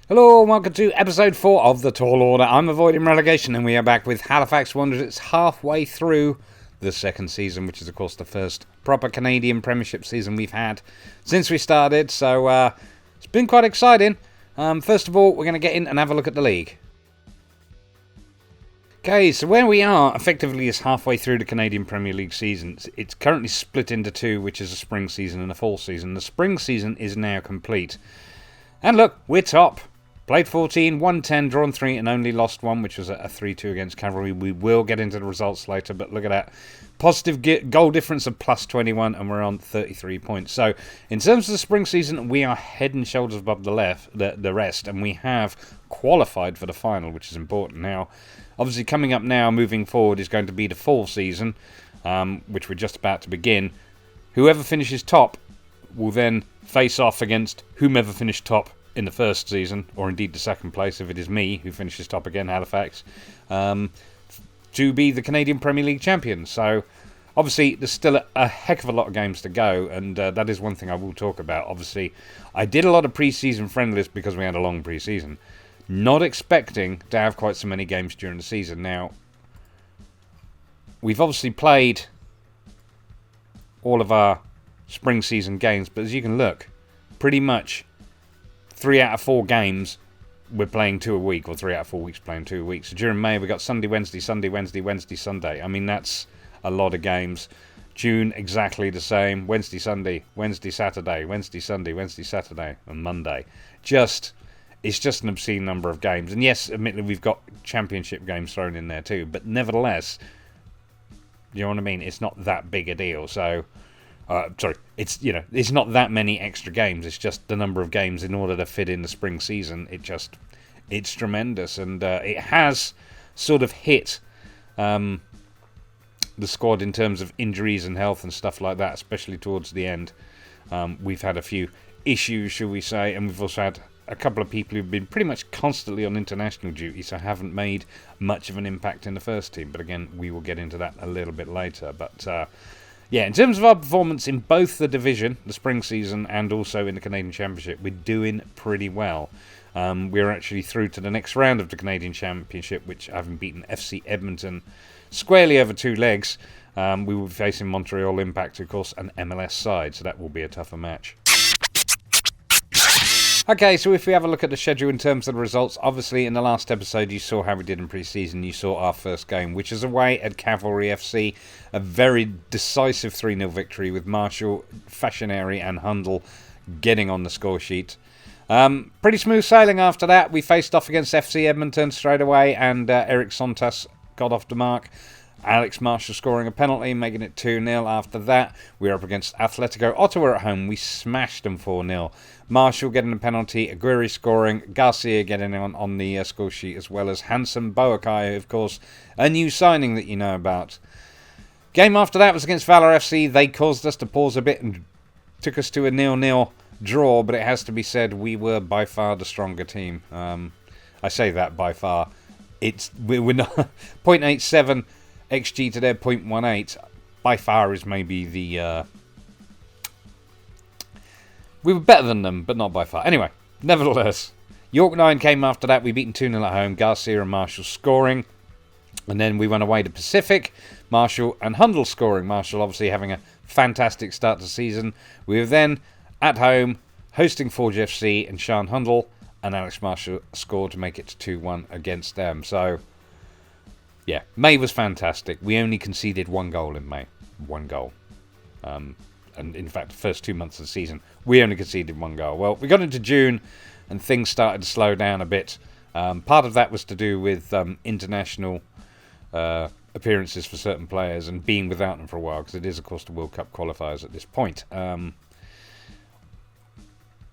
Hello and welcome to episode 4 of The Tall Order. I'm avoiding relegation and we are back with Halifax Wanderers. It's halfway through the second season, which is of course the first proper Canadian Premiership season we've had since we started. So it's been quite exciting. First of all, we're going to get in and have a look at the league. Okay, so where we are effectively is halfway through the Canadian Premier League season. It's currently split into two, which is a spring season and a fall season. The spring season is now complete. And look, we're top. Played 14, won 10, drawn 3 and only lost 1, which was a 3-2 against Cavalry. We will get into the results later, but look at that. Positive goal difference of plus 21 and we're on 33 points. So in terms of the spring season, we are head and shoulders above the rest, and we have qualified for the final, which is important. Now, obviously coming up now, moving forward, is going to be the fall season, which we're just about to begin. Whoever finishes top will then face off against whomever finished top in the first season, or indeed the second place if it is me who finishes top again, Halifax, to be the Canadian Premier League champion. So obviously there's still a heck of a lot of games to go, and that is one thing I will talk about. Obviously I did a lot of pre-season friendlies because we had a long pre-season, not expecting to have quite so many games during the season. Now we've obviously played all of our spring season games, but as you can look, pretty much 3 out of 4 games we're playing 2 a week, or 3 out of 4 weeks playing 2 a week. So during May we got Sunday, Wednesday, Sunday, Wednesday, Wednesday, Sunday. I mean, that's a lot of games. June exactly the same. Wednesday, Sunday, Wednesday, Saturday, Wednesday, Sunday, Wednesday, Saturday, and Monday. It's just an obscene number of games. And yes, admittedly we've got championship games thrown in there too, but nevertheless, you know what I mean? It's not that big a deal. So it's not that many extra games. It's just the number of games in order to fit in the spring season. It's tremendous, and it has sort of hit the squad in terms of injuries and health and stuff like that, especially towards the end. We've had a few issues, shall we say, and we've also had a couple of people who've been pretty much constantly on international duty, so haven't made much of an impact in the first team. But again, we will get into that a little bit later. But yeah, in terms of our performance in both the division, the spring season, and also in the Canadian Championship, we're doing pretty well. We're actually through to the next round of the Canadian Championship, which, having beaten FC Edmonton squarely over 2 legs, we will be facing Montreal Impact, of course, an MLS side, so that will be a tougher match. Okay, so if we have a look at the schedule in terms of the results, obviously in the last episode you saw how we did in pre-season. You saw our first game, which is away at Cavalry FC, a very decisive 3-0 victory with Marshall, Fashionary and Hundle getting on the score sheet. Pretty smooth sailing after that. We faced off against FC Edmonton straight away, and Eric Sontas got off the mark. Alex Marshall scoring a penalty, making it 2-0. After that, we were up against Atletico Ottawa at home. We smashed them 4-0. Marshall getting a penalty, Aguirre scoring, Garcia getting on the score sheet, as well as Handsome Boakai, of course, a new signing that you know about. Game after that was against Valor FC. They caused us to pause a bit and took us to a 0-0 draw, but it has to be said we were by far the stronger team. I say that by far. We're not 0.87 XG to their 0.18. By far is maybe the we were better than them, but not by far. Anyway, nevertheless, York 9 came after that. We beaten 2-0 at home. Garcia and Marshall scoring. And then we went away to Pacific. Marshall and Hundle scoring. Marshall obviously having a fantastic start to the season. We were then at home hosting Forge FC, and Sean Hundle and Alex Marshall scored to make it 2-1 against them. So yeah, May was fantastic. We only conceded 1 goal in May. 1 goal. And in fact, the first 2 months of the season, we only conceded 1 goal. Well, we got into June, and things started to slow down a bit. Part of that was to do with international appearances for certain players and being without them for a while, because it is, of course, the World Cup qualifiers at this point.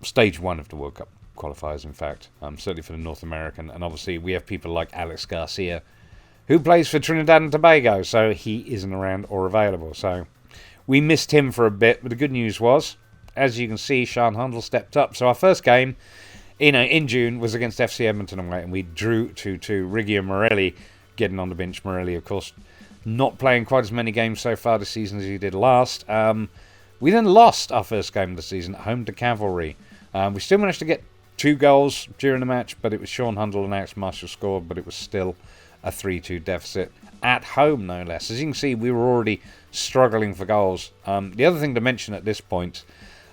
Stage 1 of the World Cup qualifiers, in fact, certainly for the North American. And obviously, we have people like Alex Garcia, who plays for Trinidad and Tobago, so he isn't around or available. So we missed him for a bit, but the good news was, as you can see, Sean Hundle stepped up. So our first game in June was against FC Edmonton away, and we drew 2-2. Riggy and Morelli getting on the bench. Morelli, of course, not playing quite as many games so far this season as he did last. We then lost our first game of the season at home to Cavalry. We still managed to get 2 goals during the match, but it was Sean Hundle and Alex Marshall scored, but it was still a 3-2 deficit at home, no less. As you can see, we were already struggling for goals. The other thing to mention at this point,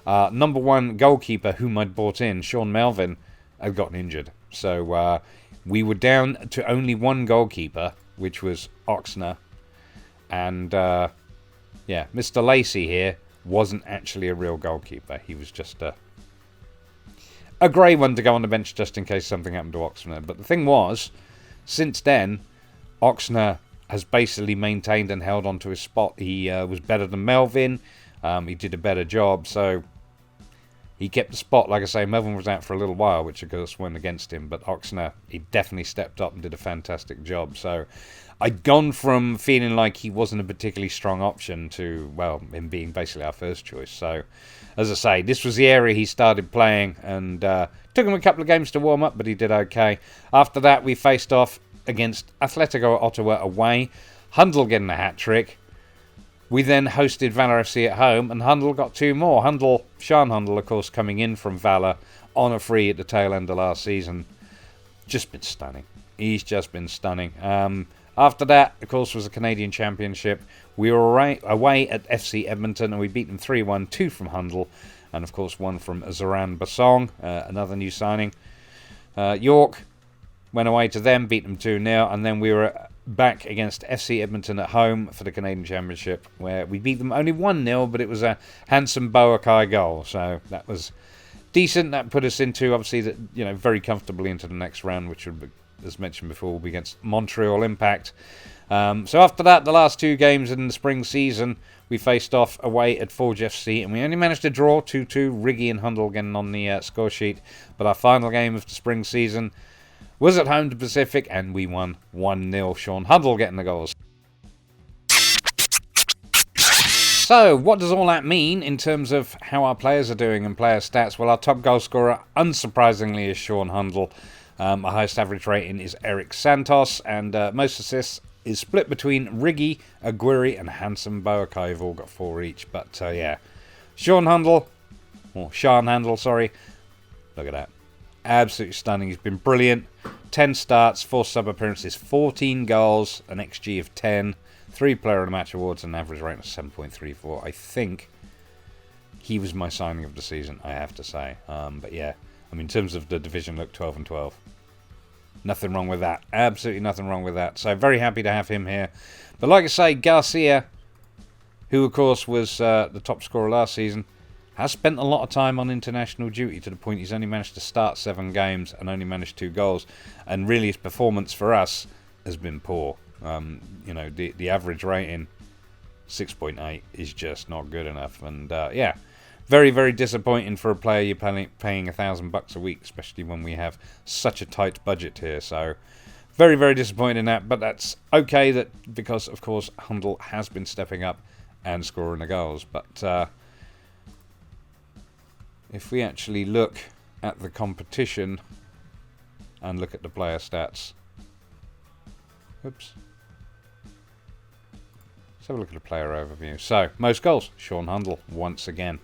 number 1 goalkeeper whom I'd bought in, Sean Melvin, had gotten injured. So we were down to only 1 goalkeeper, which was Oxner. And Mr. Lacey here wasn't actually a real goalkeeper. He was just a grey one to go on the bench just in case something happened to Oxner. But the thing was, since then, Oxner has basically maintained and held on to his spot. He was better than Melvin. He did a better job, so he kept the spot. Like I say, Melvin was out for a little while, which of course went against him, but Oxner, he definitely stepped up and did a fantastic job. So I'd gone from feeling like he wasn't a particularly strong option to, well, him being basically our first choice. So, as I say, this was the area he started playing, and took him a couple of games to warm up, but he did okay. After that, we faced off against Atletico Ottawa away. Hundle getting a hat-trick. We then hosted Valor FC at home, and Hundle got 2 more. Sean Hundle, of course, coming in from Valor on a free at the tail end of last season. Just been stunning. He's just been stunning. After that, of course, was the Canadian Championship. We were away at FC Edmonton, and we beat them 3-1, 2 from Hundle, and of course 1 from Zoran Basong, another new signing. York went away to them, beat them 2-0, and then we were back against FC Edmonton at home for the Canadian Championship, where we beat them only 1-0, but it was a handsome Boakai goal, so that was decent. That put us into, obviously, very comfortably into the next round, which would be, as mentioned before, will be against Montreal Impact. So after that, the last 2 games in the spring season, we faced off away at Forge FC, and we only managed to draw 2-2, Riggy and Hundle getting on the score sheet, but our final game of the spring season was at home to Pacific, and we won 1-0. Sean Hundle getting the goals. So, what does all that mean in terms of how our players are doing and player stats? Well, our top goal scorer, unsurprisingly, is Sean Hundle. Our highest average rating is Eric Santos, and most assists is split between Riggy, Aguirre, and Handsome Boakai. Have all got 4 each, but Sean Handel, sorry. Look at that. Absolutely stunning. He's been brilliant. 10 starts, 4 sub appearances, 14 goals, an XG of 10, 3 Player of the Match awards, and an average rating of 7.34. I think he was my signing of the season, I have to say. But yeah, I mean, in terms of the division, look, 12 and 12. Nothing wrong with that. Absolutely nothing wrong with that. So very happy to have him here. But like I say, Garcia, who of course was the top scorer last season, has spent a lot of time on international duty to the point he's only managed to start 7 games and only managed 2 goals. And really his performance for us has been poor. The average rating, 6.8, is just not good enough. And yeah, very, very disappointing for a player you're paying $1,000 a week, especially when we have such a tight budget here. So very, very disappointed in that. But that's okay, because of course Hundle has been stepping up and scoring the goals. But if we actually look at the competition and look at the player stats. Oops. Let's have a look at the player overview. So, most goals, Sean Hundle, once again.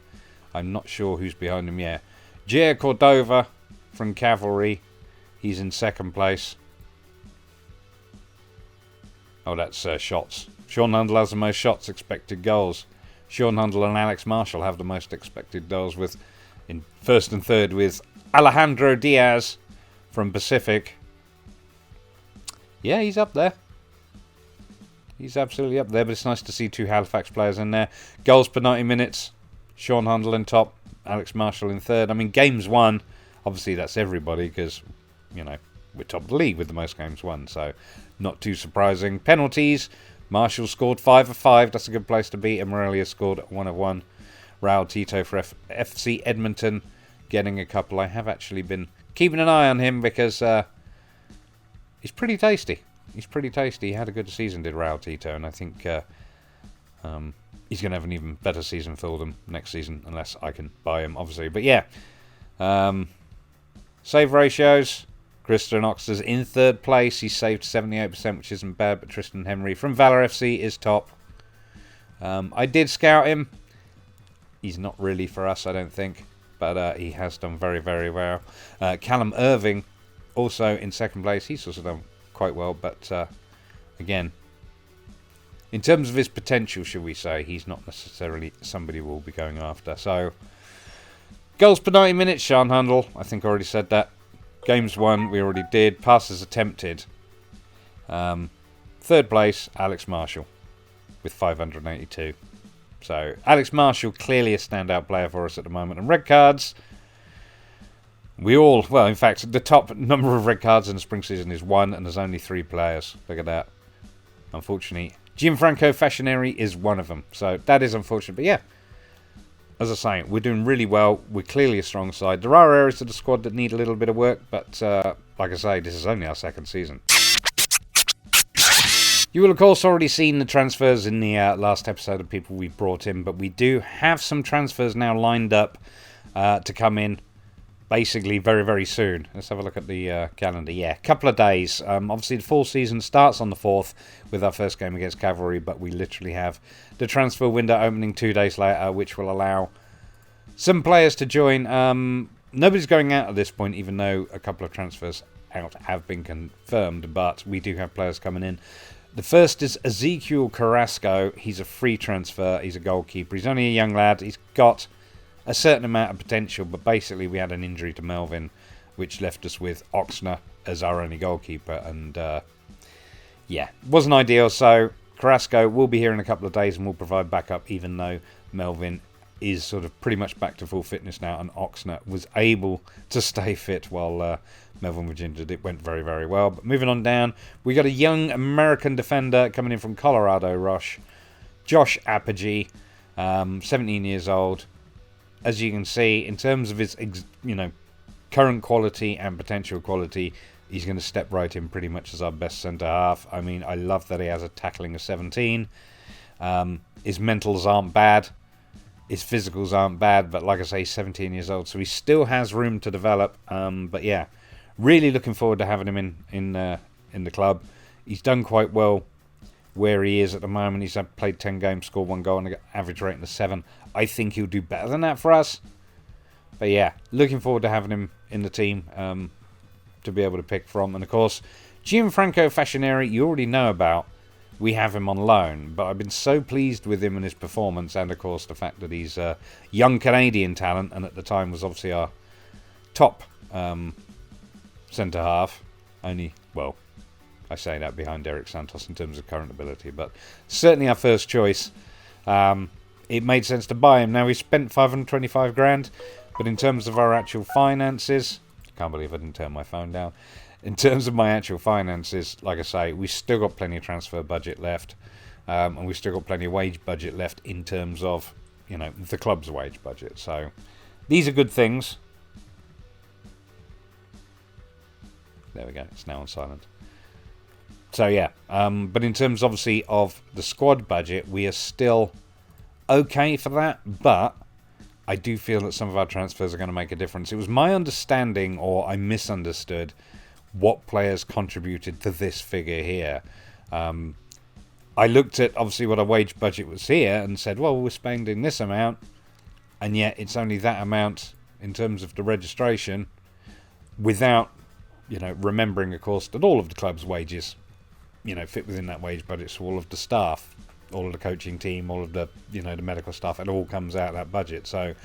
I'm not sure who's behind him yet. Jair Cordova from Cavalry. He's in 2nd place. Oh, that's shots. Sean Hundle has the most shots, expected goals. Sean Hundle and Alex Marshall have the most expected goals, with in 1st and 3rd with Alejandro Diaz from Pacific. Yeah, he's up there. He's absolutely up there, but it's nice to see 2 Halifax players in there. Goals per 90 minutes. Sean Hundle in top, Alex Marshall in 3rd. I mean, games won, obviously that's everybody, because, we're top of the league with the most games won, so not too surprising. Penalties, Marshall scored 5 of 5. That's a good place to be. And Morelia scored 1 of 1. Raul Tito for FC Edmonton getting a couple. I have actually been keeping an eye on him because he's pretty tasty. He's pretty tasty. He had a good season, did Raul Tito, and I think he's going to have an even better season for them next season, unless I can buy him, obviously. But yeah, save ratios. Tristan Oxter's in 3rd place. He's saved 78%, which isn't bad, but Tristan Henry from Valor FC is top. I did scout him. He's not really for us, I don't think. but he has done very, very well. Callum Irving, also in second place. He's also done quite well, but again, in terms of his potential, should we say, he's not necessarily somebody we'll be going after. So, goals per 90 minutes, Sean Hundle. I think I already said that. Games won, we already did. Passes attempted. Third place, Alex Marshall, with 582. So, Alex Marshall, clearly a standout player for us at the moment. And red cards, well, in fact, the top number of red cards in the spring season is 1, and there's only 3 players. Look at that. Unfortunately, Gianfranco Fascineri is one of them. So, that is unfortunate. But yeah, as I say, we're doing really well. We're clearly a strong side. There are areas of the squad that need a little bit of work, but like I say, this is only our second season. You will, of course, already seen the transfers in the last episode of people we brought in, but we do have some transfers now lined up to come in basically very, very soon. Let's have a look at the calendar. Yeah, a couple of days. Obviously, the full season starts on the 4th with our first game against Cavalry, but we literally have the transfer window opening 2 days later, which will allow some players to join. Nobody's going out at this point, even though a couple of transfers out have been confirmed, but we do have players coming in. The first is Ezequiel Carrasco. He's a free transfer. He's a goalkeeper. He's only a young lad. He's got a certain amount of potential, but basically we had an injury to Melvin, which left us with Oxner as our only goalkeeper, and yeah, wasn't ideal. So Carrasco will be here in a couple of days and will provide backup, even though Melvin is sort of pretty much back to full fitness now, and Oxner was able to stay fit while Melvin was injured. It went very, very well. But moving on down, we got a young American defender coming in from Colorado Rush, Josh Apogee, 17 years old. As you can see, in terms of his current quality and potential quality, he's going to step right in pretty much as our best centre-half. I mean, I love that he has a tackling of 17. His mentals aren't bad. His physicals aren't bad. But like I say, he's 17 years old, so he still has room to develop. But yeah, really looking forward to having him in the club. He's done quite well where he is at the moment. He's played 10 games, scored 1 goal, and an average rating of 7. I think he'll do better than that for us. But yeah, looking forward to having him in the team to be able to pick from. And of course, Gianfranco Fascineri, you already know about. We have him on loan, but I've been so pleased with him and his performance, and of course the fact that he's a young Canadian talent, and at the time was obviously our top centre-half. Only, well, I say that behind Eric Santos in terms of current ability, but certainly our first choice. It made sense to buy him. Now, we spent 525 grand, but in terms of our actual finances, I can't believe I didn't turn my phone down. In terms of my actual finances, like I say, we've still got plenty of transfer budget left, and we've still got plenty of wage budget left in terms of, the club's wage budget. So, these are good things. There we go. It's now on silent. So, yeah. But in terms, obviously, of the squad budget, we are still okay for that, but I do feel that some of our transfers are going to make a difference. It was my understanding, or I misunderstood, what players contributed to this figure here. I looked at, obviously, what our wage budget was here and said, well, we're spending this amount, and yet it's only that amount in terms of the registration, without, remembering, of course, that all of the club's wages, fit within that wage budget. So all of the staff, all of the coaching team, all of the, the medical staff, it all comes out of that budget. So,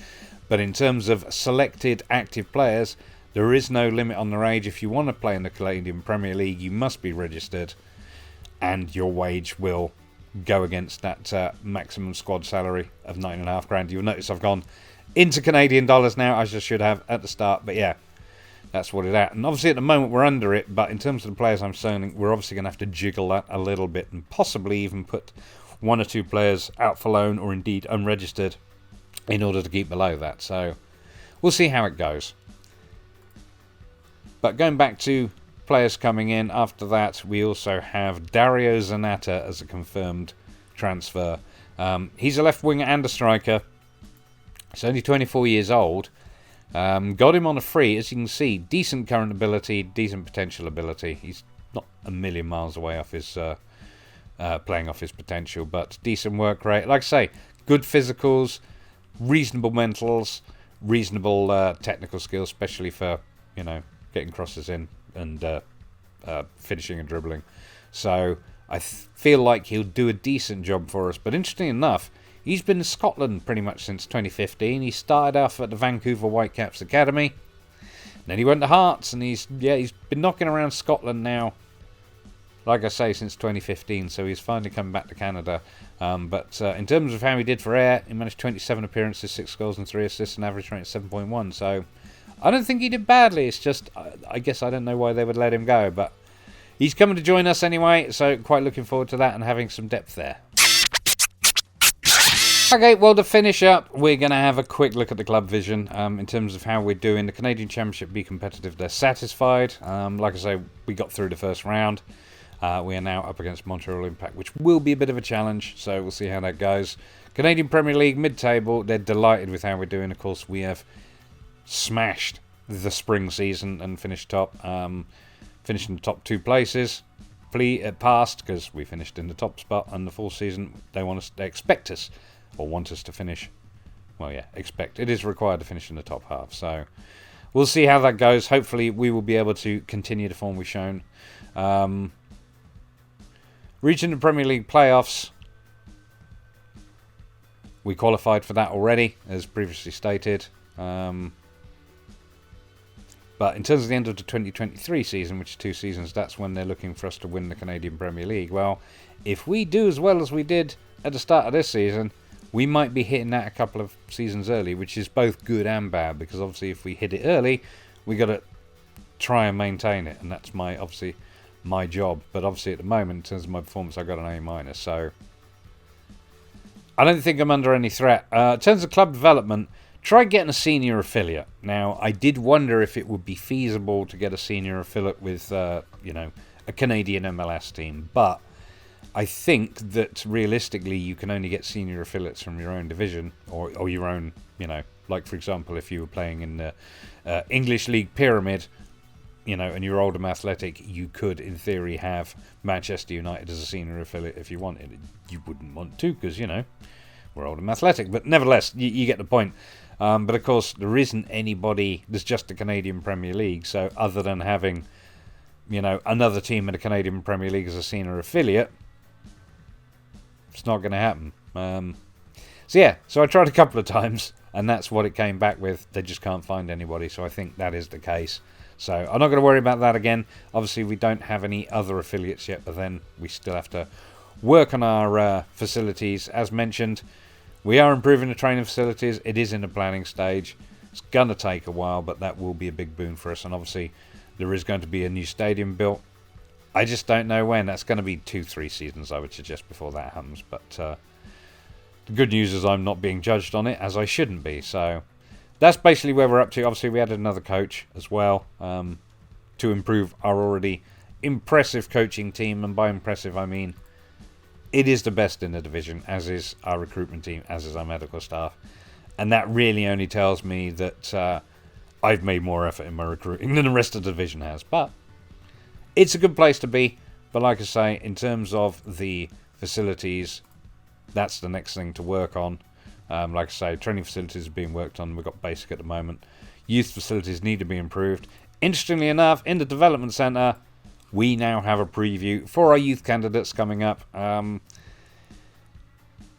but in terms of selected active players, there is no limit on their age. If you want to play in the Canadian Premier League, you must be registered, and your wage will go against that maximum squad salary of 9.5 grand. You'll notice I've gone into Canadian dollars now, as I should have at the start, but yeah, that's what it's at. And obviously at the moment we're under it, but in terms of the players I'm signing, we're obviously going to have to jiggle that a little bit, and possibly even put 1 or 2 players out for loan, or indeed unregistered, in order to keep below that. So we'll see how it goes. But going back to players coming in, after that we also have Dario Zanata as a confirmed transfer. He's a left winger and a striker. He's only 24 years old. Got him on a free. As you can see, decent current ability, decent potential ability. He's not a million miles away off his playing off his potential, but decent work rate. Like I say, good physicals, reasonable mentals, reasonable technical skills, especially for, getting crosses in and finishing and dribbling. So I feel like he'll do a decent job for us. But interesting enough, he's been in Scotland pretty much since 2015. He started off at the Vancouver Whitecaps Academy. Then he went to Hearts, and he's been knocking around Scotland now, like I say, since 2015. So he's finally come back to Canada. But in terms of how he did for Ayr, he managed 27 appearances, 6 goals and 3 assists, and average rate of 7.1. So I don't think he did badly. It's just, I guess I don't know why they would let him go. But he's coming to join us anyway, so quite looking forward to that and having some depth there. Okay, well, to finish up, we're going to have a quick look at the club vision in terms of how we're doing. The Canadian Championship, be competitive, they're satisfied. Like I say, we got through the first round. We are now up against Montreal Impact, which will be a bit of a challenge, so we'll see how that goes. Canadian Premier League, mid-table, they're delighted with how we're doing. Of course, we have smashed the spring season and finished top. Finished in the top 2 places. Passed, because we finished in the top spot, and the full season, they expect us. Or want us to finish. Well, yeah, expect. It is required to finish in the top half. So we'll see how that goes. Hopefully we will be able to continue the form we've shown. Reaching the Premier League playoffs. We qualified for that already, as previously stated. But in terms of the end of the 2023 season, which is 2 seasons, that's when they're looking for us to win the Canadian Premier League. Well, if we do as well as we did at the start of this season, we might be hitting that a couple of seasons early, which is both good and bad, because obviously if we hit it early, we got to try and maintain it, and that's my job. But obviously at the moment, in terms of my performance, I got an A-, so I don't think I'm under any threat. In terms of club development, try getting a senior affiliate. Now, I did wonder if it would be feasible to get a senior affiliate with, a Canadian MLS team, but I think that realistically you can only get senior affiliates from your own division or your own, like for example, if you were playing in the English League Pyramid, and you're Oldham Athletic, you could in theory have Manchester United as a senior affiliate if you wanted. You wouldn't want to because, we're Oldham Athletic, but nevertheless, you get the point. But of course, there isn't anybody, there's just the Canadian Premier League, so other than having, another team in the Canadian Premier League as a senior affiliate, it's not going to happen. So I tried a couple of times, and that's what it came back with. They just can't find anybody, so I think that is the case. So I'm not going to worry about that again. Obviously, we don't have any other affiliates yet, but then we still have to work on our facilities. As mentioned, we are improving the training facilities. It is in the planning stage. It's going to take a while, but that will be a big boon for us. And obviously, there is going to be a new stadium built. I just don't know when. That's going to be 2-3 seasons, I would suggest, before that happens. But the good news is I'm not being judged on it, as I shouldn't be. So that's basically where we're up to. Obviously, we added another coach as well to improve our already impressive coaching team. And by impressive, I mean it is the best in the division, as is our recruitment team, as is our medical staff. And that really only tells me that I've made more effort in my recruiting than the rest of the division has. But it's a good place to be, but like I say, in terms of the facilities, that's the next thing to work on. Like I say, training facilities are being worked on. We've got basic at the moment. Youth facilities need to be improved. Interestingly enough, in the development centre, we now have a preview for our youth candidates coming up.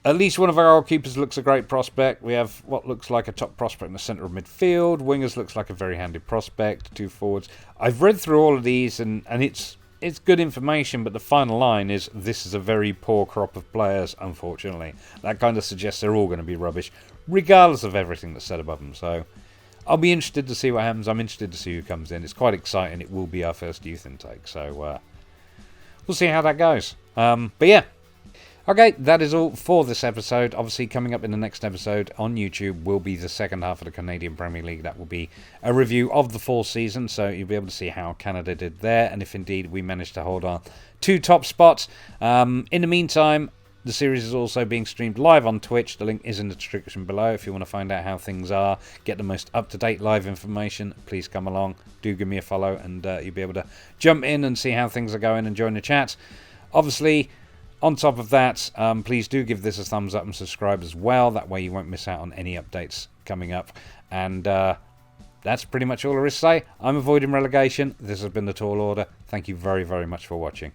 At least one of our goalkeepers looks a great prospect. We have what looks like a top prospect in the centre of midfield. Wingers looks like a very handy prospect. 2 forwards. I've read through all of these, and it's good information, but the final line is, this is a very poor crop of players, unfortunately. That kind of suggests they're all going to be rubbish, regardless of everything that's said above them. So I'll be interested to see what happens. I'm interested to see who comes in. It's quite exciting. It will be our first youth intake, so we'll see how that goes. But yeah. Okay, that is all for this episode. Obviously, coming up in the next episode on YouTube will be the second half of the Canadian Premier League. That will be a review of the full season, so you'll be able to see how Canada did there, and if indeed we managed to hold our 2 top spots. In the meantime, the series is also being streamed live on Twitch. The link is in the description below. If you want to find out how things are, get the most up-to-date live information, please come along. Do give me a follow, and you'll be able to jump in and see how things are going and join the chat. Obviously, On top of that, please do give this a thumbs up and subscribe as well. That way you won't miss out on any updates coming up. And that's pretty much all there is to say. I'm avoiding relegation. This has been the Tall Order. Thank you very, very much for watching.